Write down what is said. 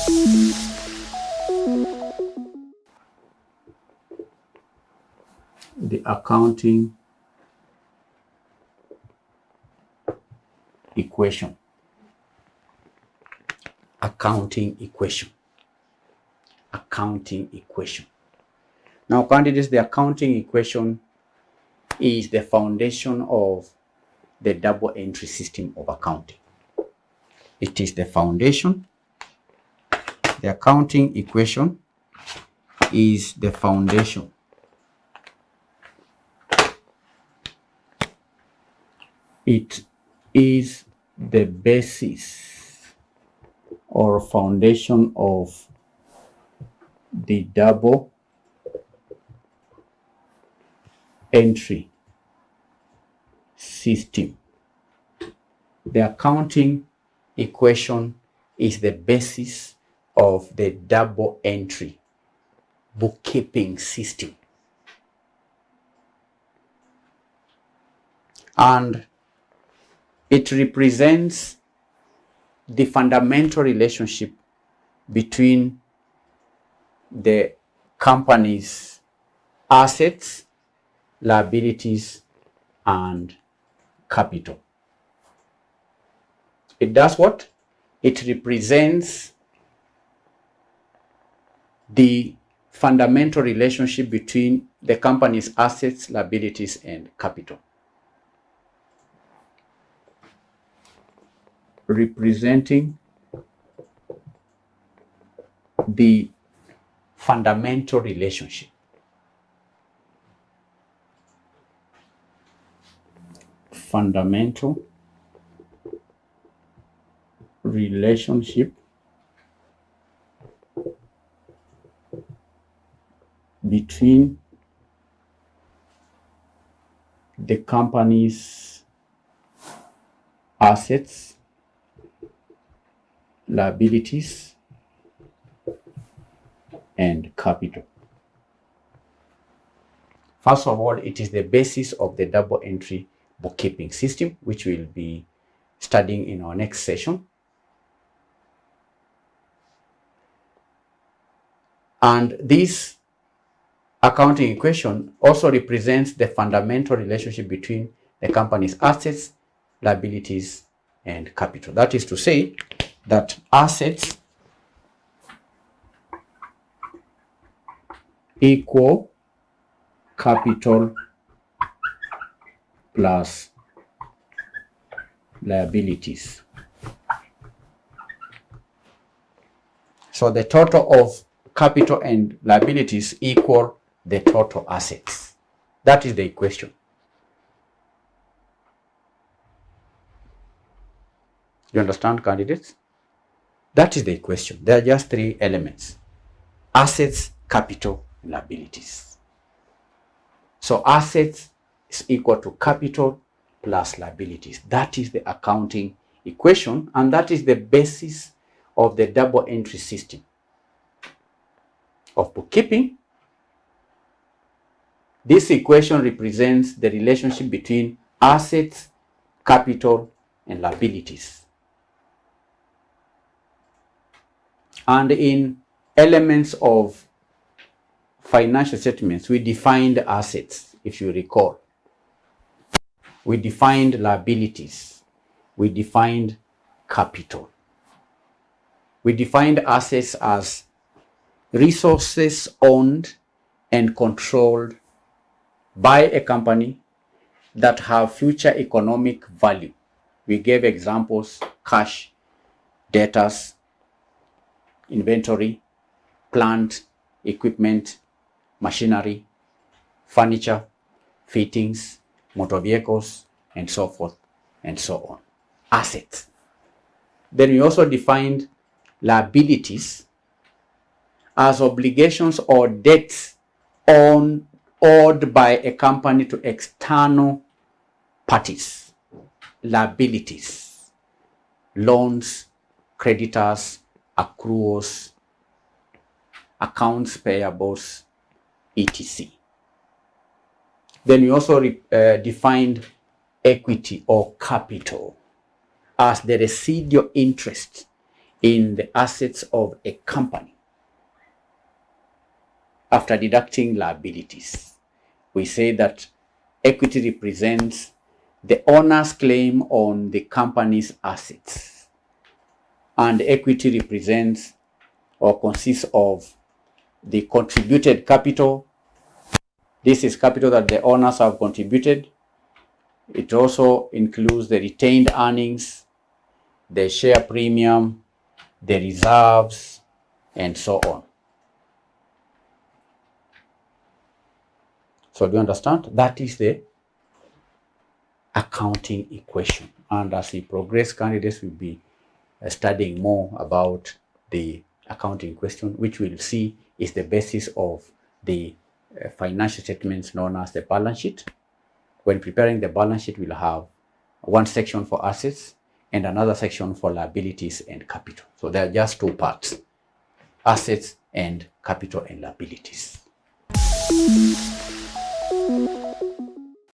The accounting equation. Accounting equation. Accounting equation. Now, candidates, the accounting equation is the foundation of the double entry system of accounting. It is the foundation. The accounting equation is the foundation. It is the basis or foundation of the double entry system. The accounting equation is the basis of the double entry bookkeeping system. And it represents the fundamental relationship between the company's assets, liabilities, and capital. It does what? It represents the fundamental relationship between the company's assets, liabilities, and capital. Representing the fundamental relationship. Fundamental relationship between the company's assets, liabilities, and capital. First of all, it is the basis of the double entry bookkeeping system, which we'll be studying in our next session. And this accounting equation also represents the fundamental relationship between the company's assets, liabilities, and capital. That is to say that assets equal capital plus liabilities. So the total of capital and liabilities equal the total assets. That is the equation. You understand, candidates? That is the equation. There are just three elements: assets, capital, and liabilities. So assets is equal to capital plus liabilities. That is the accounting equation, and that is the basis of the double entry system of bookkeeping. This equation represents the relationship between assets, capital, and liabilities. And in elements of financial statements, we defined assets, if you recall. We defined liabilities. We defined capital. We defined assets as resources owned and controlled by a company that have future economic value. We gave examples: cash, debtors, inventory, plant, equipment, machinery, furniture, fittings, motor vehicles, and so forth and so on. Assets. Then we also defined liabilities as obligations or debts owed by a company to external parties. Liabilities: loans, creditors, accruals, accounts payables, etc. Then we also defined equity or capital as the residual interest in the assets of a company after deducting liabilities. We say that equity represents the owner's claim on the company's assets, and equity represents or consists of the contributed capital. This is capital that the owners have contributed. It also includes the retained earnings, the share premium, the reserves, and so on. So do you understand? That is the accounting equation. And as we progress, candidates will be studying more about the accounting question, which we'll see is the basis of the financial statements known as the balance sheet. When preparing the balance sheet, we'll have one section for assets and another section for liabilities and capital. So there are just two parts, assets and capital and liabilities.